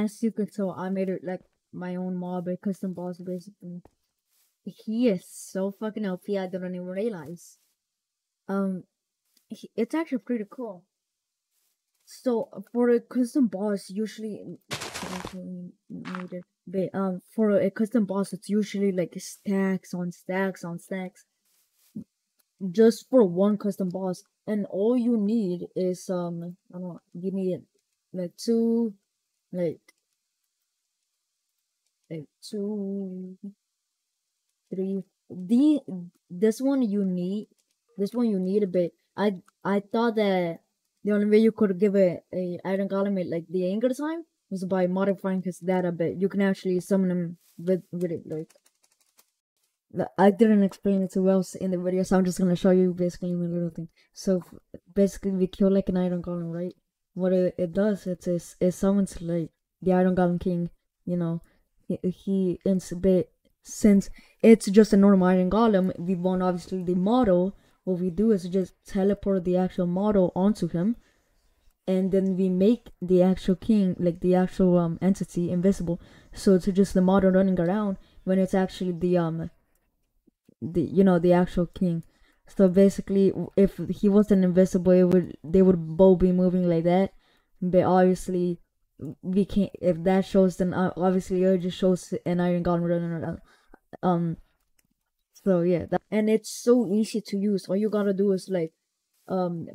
as you could tell, I made it like my own mob, a custom boss basically. He is so fucking OP. I didn't even realize. Um, it's actually pretty cool. So for a custom boss, usually needed, but for a custom boss, it's usually like stacks on stacks on stacks, just for one custom boss. And all you need is I don't know, you need like two, like two, three. The this one you need a bit. I thought that the only way you could give a iron golem like the anger time was by modifying his data, but you can actually summon him with it. Like I didn't explain it too well in the video, so I'm just gonna show you basically one little thing. So basically, we kill like an iron golem, right? What it does, it summons like the iron golem king. You know, he but since it's just a normal iron golem, we want obviously the model. What we do is just teleport the actual model onto him, and then we make the actual king, like the actual entity, invisible. So it's just the model running around when it's actually the actual king. So basically, if he wasn't invisible, they would both be moving like that. But obviously, we can't. If that shows, then obviously it just shows an iron golem running around. So yeah, and it's so easy to use. All you gotta do is like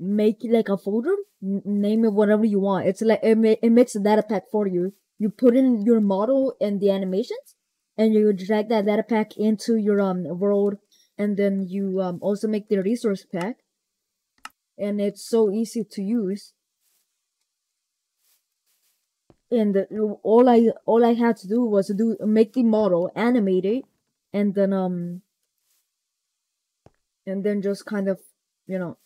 make like a folder, name it whatever you want. It's like it makes a data pack for you. You put in your model and the animations, and you drag that data pack into your world, and then you also make the resource pack, and it's so easy to use. And all I had to do was make the model, animate it, and then just kind of, you know,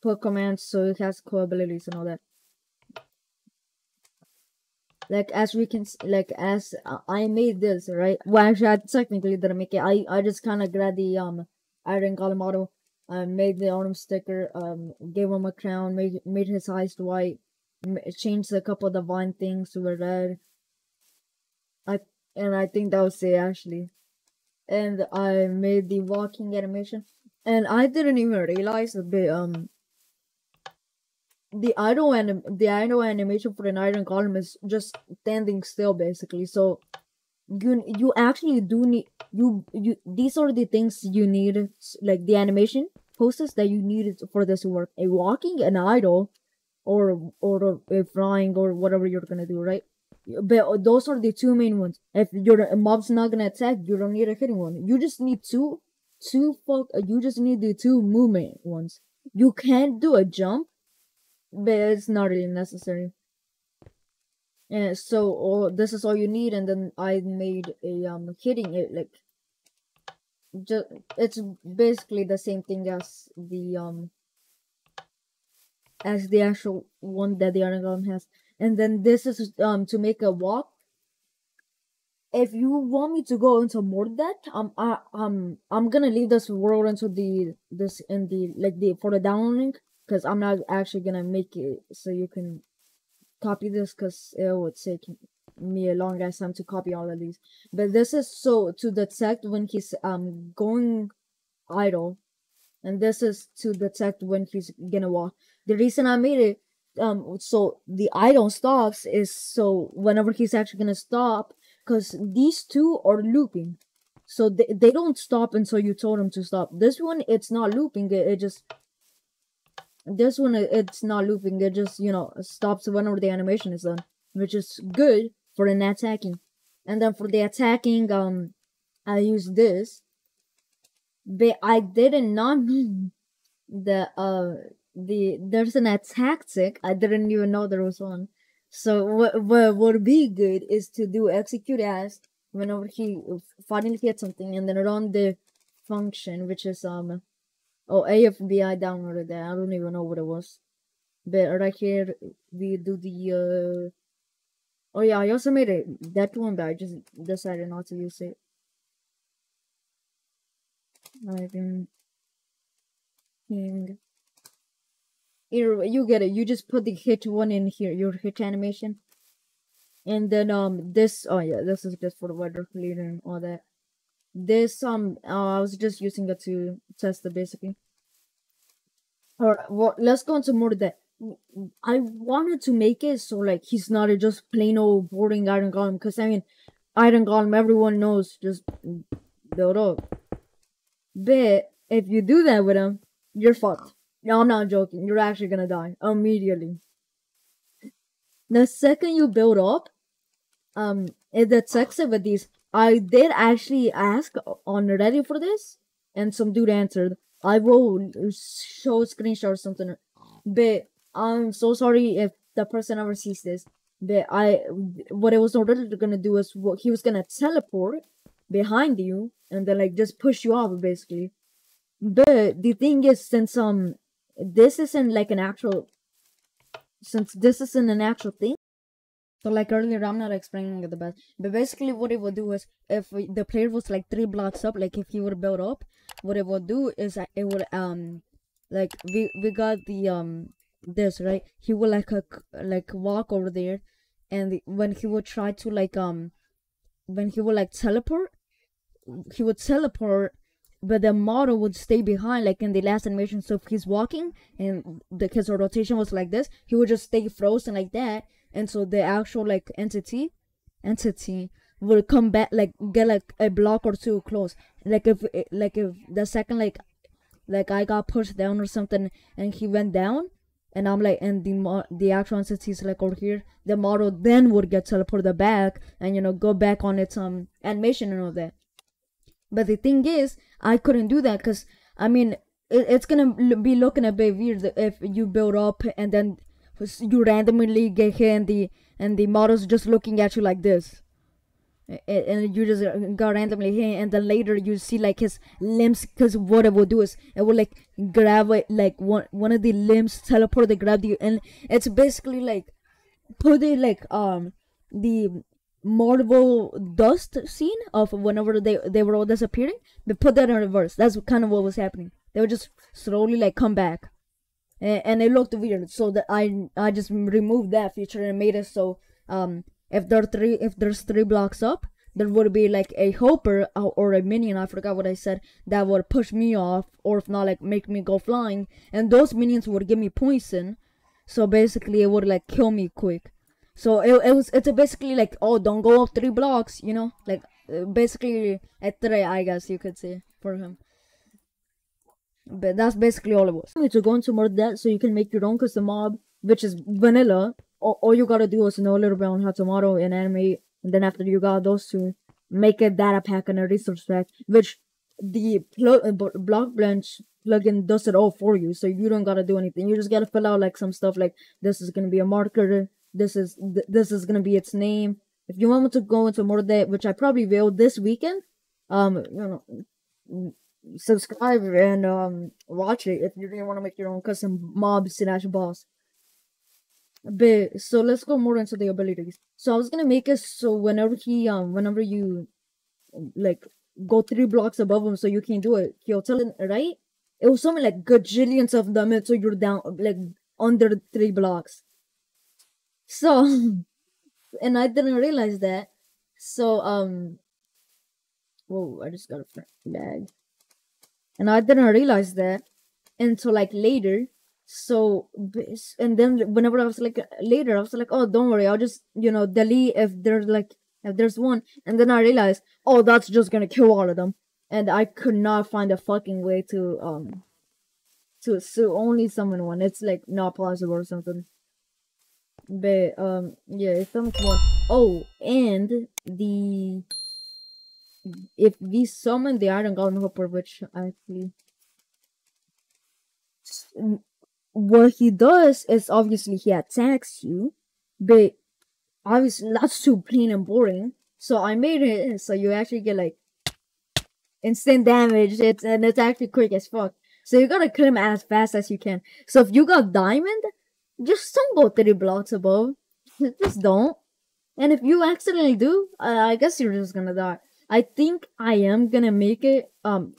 put commands so it has cool abilities and all that. Like as we can, like as I made this, right? Well, actually, I technically didn't make it. I just kind of grabbed the iron golem model, made the arm sticker, gave him a crown, made his eyes white, changed a couple of divine things to red. I think that was it actually, and I made the walking animation, and I didn't even realize a bit the idle animation for an iron golem is just standing still basically. So you actually do need you these are the things you need, like the animation poses that you need for this to work: a walking, an idle, or a flying, or whatever you're gonna do, right? But those are the two main ones. If your mob's not gonna attack, you don't need a hitting one. You just need you just need the two movement ones. You can't do a jump, but it's not really necessary. And so this is all you need, and then I made a hitting it like just it's basically the same thing as the actual one that the anagram has. And then this is to make a walk. If you want me to go into more of that, I'm gonna leave this world into this in the like the for the downloading, because I'm not actually gonna make it so you can copy this, because it would take me a long ass time to copy all of these. But this is so to detect when he's going idle, and this is to detect when he's gonna walk. The reason I made it so the idle stops is so whenever he's actually gonna stop, because these two are looping. So they don't stop until you told them to stop. This one, it's not looping. It just this one, it's not looping. It just, stops whenever the animation is done, which is good for an attacking. And then for the attacking, I use this, but I didn't not mean that there's an attack tick. I didn't even know there was one. So what would be good is to do execute as whenever he finally hits something, and then run the function, which is oh, AFBI downloaded that. I don't even know what it was. But right here, we do the, oh yeah, I also made that one, but I just decided not to use it. I can, here, you get it. You just put the hit one in here, your hit animation. And then this, oh yeah, this is just for the weather leader and all that. This I was just using it to test it basically. Or well, let's go into more of that. I wanted to make it so like he's not a just plain old boring Iron Golem, because I mean Iron Golem everyone knows just build up. But if you do that with him, you're fucked. No, I'm not joking. You're actually gonna die immediately. The second you build up, the text with these, I did actually ask on Reddit for this, and some dude answered. I will show a screenshot or something, but I'm so sorry if the person ever sees this. But what I was already gonna do is he was gonna teleport behind you and then like just push you off basically. But the thing is, this isn't like an actual, since this isn't an actual thing. So like earlier, I'm not explaining it the best, but basically what it would do is if the player was like 3 blocks up, like if he would build up, what it would do is it would like we got the this right. He would like walk over there, and when he would try to when he would like teleport, he would teleport, but the model would stay behind like in the last animation. So if he's walking and his rotation was like this, he would just stay frozen like that, and so the actual like entity will come back, like get like a block or two close. Like if the second like I got pushed down or something and he went down, and I'm like, and the actual entity is like over here, the model then would get teleported back and go back on its animation and all that. But the thing is, I couldn't do that because, I mean, it's gonna be looking a bit weird if you build up and then you randomly get hit and the model's just looking at you like this. And you just got randomly hit, and then later you see like his limbs, because what it will do is it will like grab it, like one of the limbs teleport, they grab you, and it's basically like put it like the Marvel dust scene of whenever they were all disappearing. They put that in reverse. That's kind of what was happening. They would just slowly like come back, and it looked weird. So that I just removed that feature and made it so if there's 3 blocks up, there would be like a helper or a minion, I forgot what I said, that would push me off, or if not, like make me go flying, and those minions would give me poison. So basically, it would like kill me quick. So it's basically like, oh, don't go up 3 blocks, like basically a threat, I guess you could say, for him. But that's basically all it was. To go into more of that, so you can make your own custom mob, which is vanilla. All you gotta do is know a little bit on how to model and animate, and then after you got those two, make a data pack and a resource pack, which the block bench plugin does it all for you, so you don't gotta do anything. You just gotta fill out like some stuff, like this is gonna be a marker, this is gonna be its name. If you want me to go into more of that, which I probably will this weekend, subscribe and watch it if you really want to make your own custom mob / boss. But so let's go more into the abilities. So I was gonna make it so whenever you like go 3 blocks above him, so you can do it, he'll tell it, right? It was something like gajillions of them until you're down like under 3 blocks. So and I didn't realize that. So whoa, I just got a lag. And I didn't realize that until like later. So and then whenever I was like later, I was like, oh, don't worry, I'll just delete if there's one. And then I realized, oh, that's just gonna kill all of them. And I could not find a fucking way to only summon one. It's like not possible or something. But yeah, it's so much more. Oh, and if we summon the Iron Golem Hopper, which actually what he does is obviously he attacks you, but obviously that's too plain and boring. So I made it so you actually get like instant damage. And it's actually quick as fuck. So you gotta kill him as fast as you can. So if you got diamond, just don't go 3 blocks above. Just don't. And if you accidentally do, I guess you're just gonna die. I think I am gonna make it,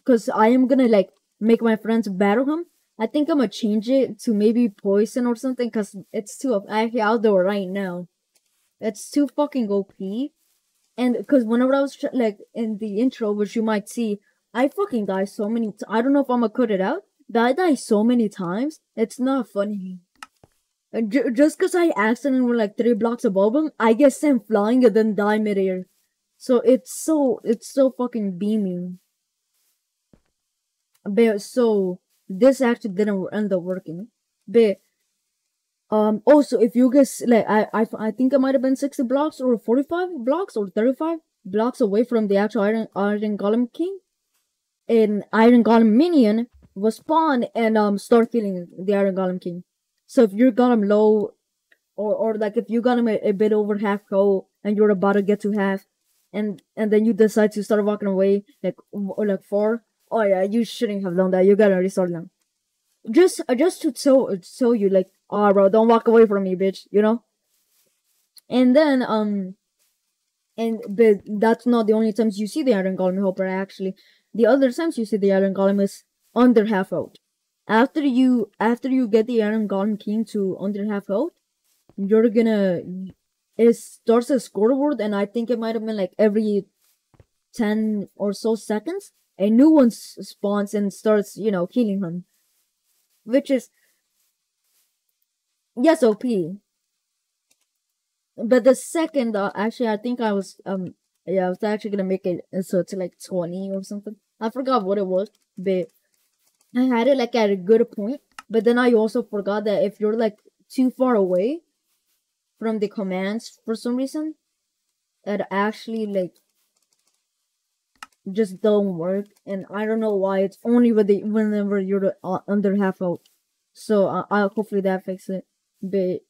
cause I am gonna like make my friends battle him. I think I'm gonna change it to maybe poison or something, cause it's too actually out there right now. It's too fucking OP. And because whenever I was like in the intro, which you might see, I fucking die so many. I don't know if I'm gonna cut it out, but I die so many times. It's not funny. And just because I accidentally went like 3 blocks above him, I get sent flying and then die midair. So it's so fucking beaming. But so this actually didn't end up working. But also if you guys like I think I might have been 60 blocks or 45 blocks or 35 blocks away from the actual Iron Golem King, and Iron Golem minion will spawn and start killing the Iron Golem King. So if you got him low, or like if you got him a bit over half go and you're about to get to half, and then you decide to start walking away like 4, oh yeah, you shouldn't have done that. You gotta restart them. Just to show you like, oh bro, don't walk away from me, bitch. You know. And then but that's not the only times you see the Iron Golem Helper. Actually, the other times you see the Iron Golem is under half out. After you get the Iron Golem King to under half out, you're gonna it starts a scoreboard, and I think it might have been like every 10 or so seconds a new one spawns and starts killing him, which is yes OP. But the second, actually, I think I was yeah, I was actually gonna make it so to like 20 or something. I forgot what it was, but I had it like at a good point. But then I also forgot that if you're like too far away from the commands for some reason, it actually like just don't work. And I don't know why. It's only whenever you're under half out. So I hopefully that fixes it. But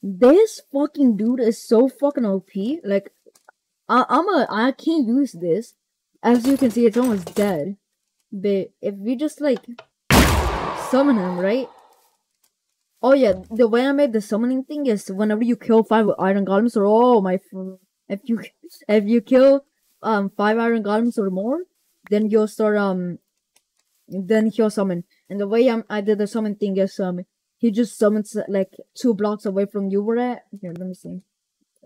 this fucking dude is so fucking OP. Like I can't use this. As you can see, it's almost dead. But if we just like summon him, right? Oh yeah, the way I made the summoning thing is whenever you kill 5 iron golems, or if you kill 5 iron golems or more, then you'll start then he'll summon. And the way I did the summon thing is he just summons like 2 blocks away from you. Where at? Here, let me see.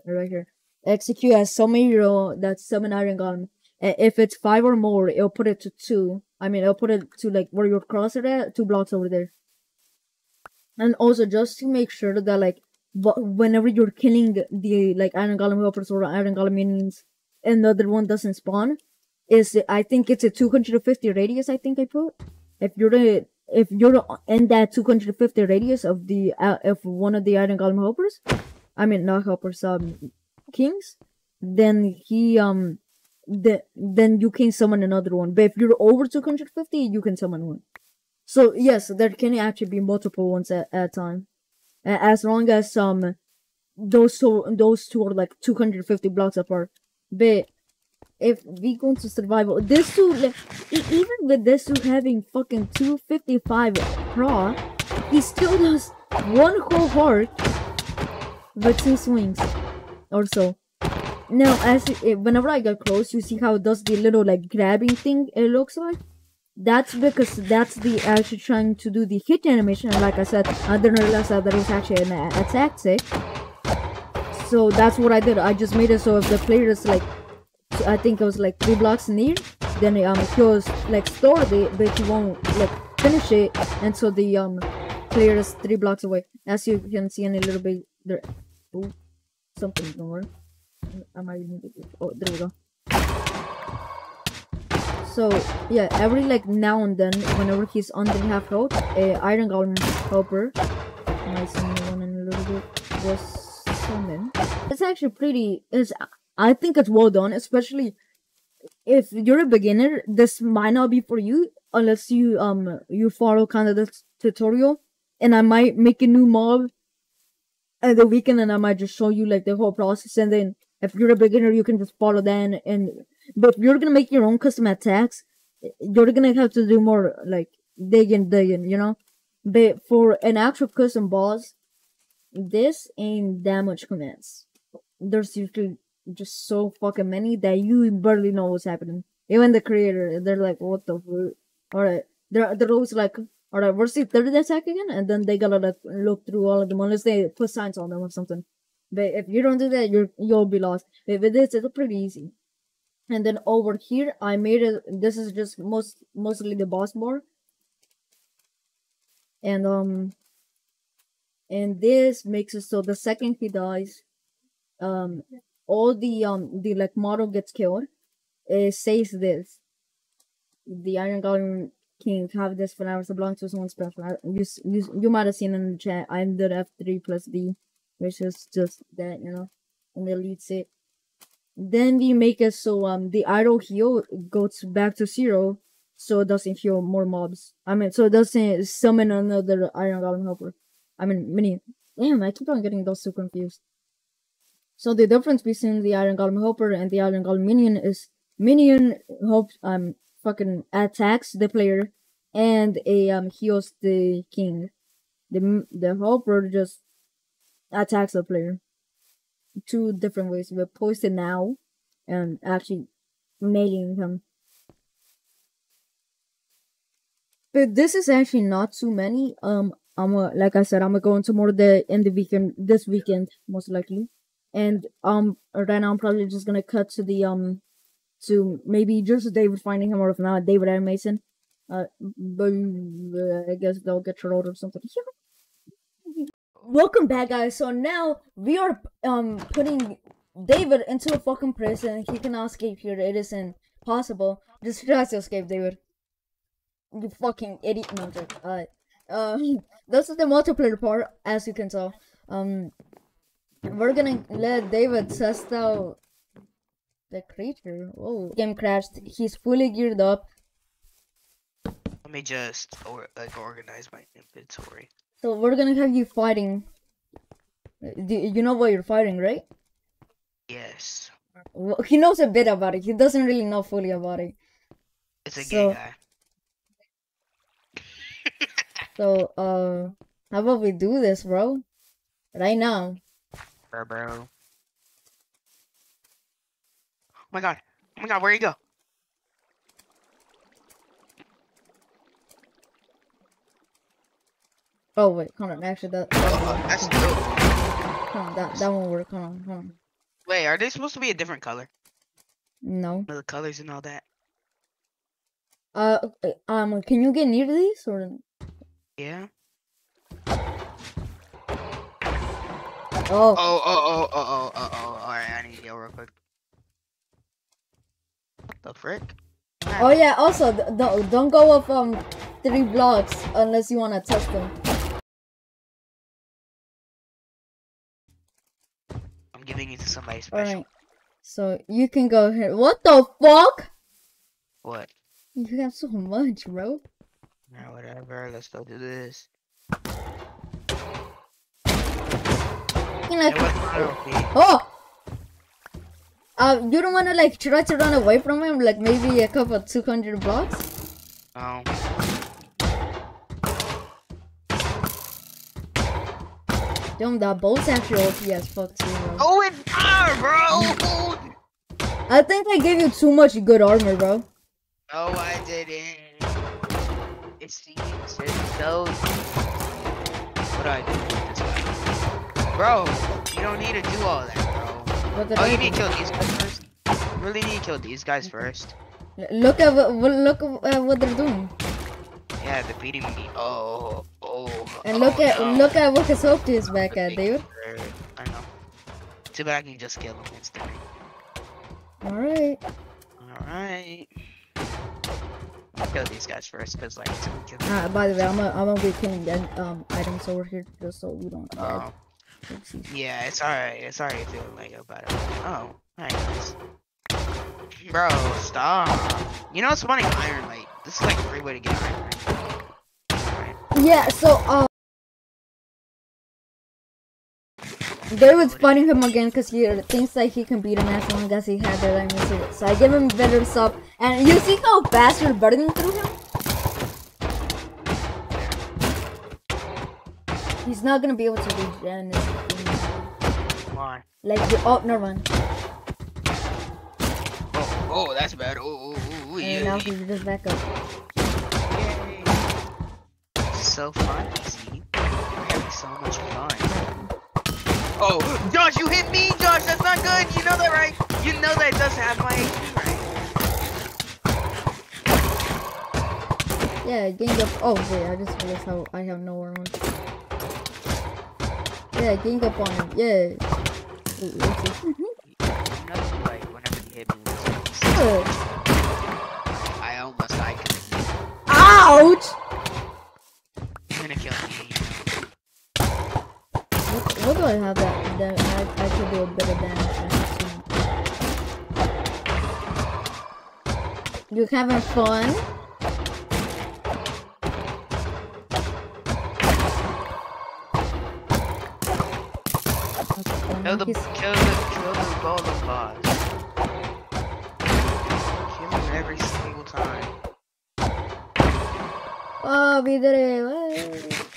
Right here. Execute as summon hero that's summon iron golem. If it's 5 or more, it'll put it to 2. I mean, it'll put it to like where your crosshair at, 2 blocks over there. And also just to make sure that like whenever you're killing the like iron golem helpers or iron golem minions, another one doesn't spawn. I think it's a 250 radius. I think I put if you're in that 250 radius of the of one of the iron golem helpers, I mean not helpers, kings, then then you can summon another one. But if you're over 250, you can summon one. So yes, there can actually be multiple ones at a time, as long as those two are like 250 blocks apart. But if we go into survival, this dude, like, even with this dude having fucking 255 pro, he still does 1 whole heart with 2 swings or so. Now, whenever I get close, you see how it does the little like grabbing thing. It looks like. That's because that's the actually trying to do the hit animation, and like I said, I didn't realize that there was actually an attack tick. So that's what I did. I just made it so if the player is like, I think it was like 3 blocks near, then he'll like store it, but he won't like finish it until the player is 3 blocks away. As you can see in a little bit there. Ooh, something's going on. I might need to. Oh, there we go. So yeah, every like now and then, whenever he's under half health, iron golem helper, I see one in a little bit, was summoned. It's actually I think it's well done, especially if you're a beginner. This might not be for you unless you follow kind of the tutorial, and I might make a new mob at the weekend, and I might just show you like the whole process, and then if you're a beginner, you can just follow that. But if you're gonna make your own custom attacks, you're gonna have to do more like digging, you know. But for an actual custom boss, this ain't that much commands. There's usually just so fucking many that you barely know what's happening. Even the creator, they're like, "What the fuck?" Alright, they're always like, "Alright, where's the third attack again?" And then they gotta like look through all of them unless they put signs on them or something. But if you don't do that, you'll be lost. But with this, it's pretty easy. And then over here, I made it. This is just mostly the boss bar. And this makes it so the second he dies, all the like model gets killed. It says this: the Iron Golem King have this flowers that belong to someone special. You might have seen in the chat. I'm the F3 plus D, which is just that, you know, and the lead set. Then we make it so the idle heal goes back to 0, so it doesn't heal more mobs. I mean, so it doesn't summon another Iron Golem helper. I mean, minion. Damn, I keep on getting those two confused. So the difference between the Iron Golem helper and the Iron Golem minion is minion helps fucking attacks the player and heals the king. The helper just attacks the player. Two different ways, with poison now and actually mailing him. But this is actually not too many. Like I said, I'm gonna go into more this weekend most likely. And right now I'm probably just gonna cut to the to maybe just David finding him, or if not David and Mason. But I guess they'll get trolled or something. Welcome back, guys. So now we are putting David into a fucking prison. He cannot escape here. It isn't possible. Just try to escape, David. You fucking idiot. No, this is the multiplayer part, as you can tell. We're gonna let David test out the creature. Whoa. Game crashed. He's fully geared up. Let me just organize my inventory. So we're gonna have you fighting. You know what you're fighting, right? Yes. Well, he knows a bit about it. He doesn't really know fully about it. It's a gay guy. So, how about we do this, bro? Right now. Bro. Oh my god, where'd he go? Oh wait, hold on. Actually, that's dope. Hold on, that won't work. Hold on. Wait, are they supposed to be a different color? No. The colors and all that. Can you get near these or? Yeah. Oh. Alright, I need to go real quick. What the frick? Oh yeah. Also, don't go up 3 blocks unless you wanna touch them. I'm giving it to somebody special. Alright. So you can go ahead. What the fuck? What? You have so much, bro. Alright, whatever. Let's go do this. Like, oh! You don't wanna like try to run away from him, like maybe a couple 200 blocks? No. Damn, that bolt's actually OP as fuck too, bro. Oh, it's fire, bro! I think I gave you too much good armor, bro. No, I didn't. It seems so. What do I do with this guy? Bro, you don't need to do all that, bro. Oh, you need to kill these guys first. You really need to kill these guys first. Look at what they're doing. Yeah, they're beating me. Oh. And look at what his hope is back at, dude. I know. Too bad I can just kill him instantly. Alright. I'll kill these guys first, cause like. By the way, I'm gonna be killing items over here just so we don't. Yeah, it's alright. It's alright if you like about it. Oh, alright, guys. Bro, stop. You know what's funny? Iron Light. This is like a great way to get Iron Light. Right. Yeah. So David's fighting him again because he thinks like he can beat him as long as he had the diamond. So I give him better stuff, and you see how fast you're burning through him. He's not gonna be able to regen. Why? Like, oh, never mind. Oh, that's bad. Oh, yeah. And now he's just back up. Yay. So fun, see? We're having so much fun. Oh, Josh, you mean, Josh? That's not good. You know that, right? You know that it does have my HP, right? Yeah, gang up. Oh wait, I just realized how I have no armor. Yeah, gang up on him. Yeah. You know, like whenever you hit me with something, I almost died. Ouch! You're gonna kill me. What do I have that I could do a bit of damage? You having fun? Kill the golden boss. Kill him every single time. Oh, we did it!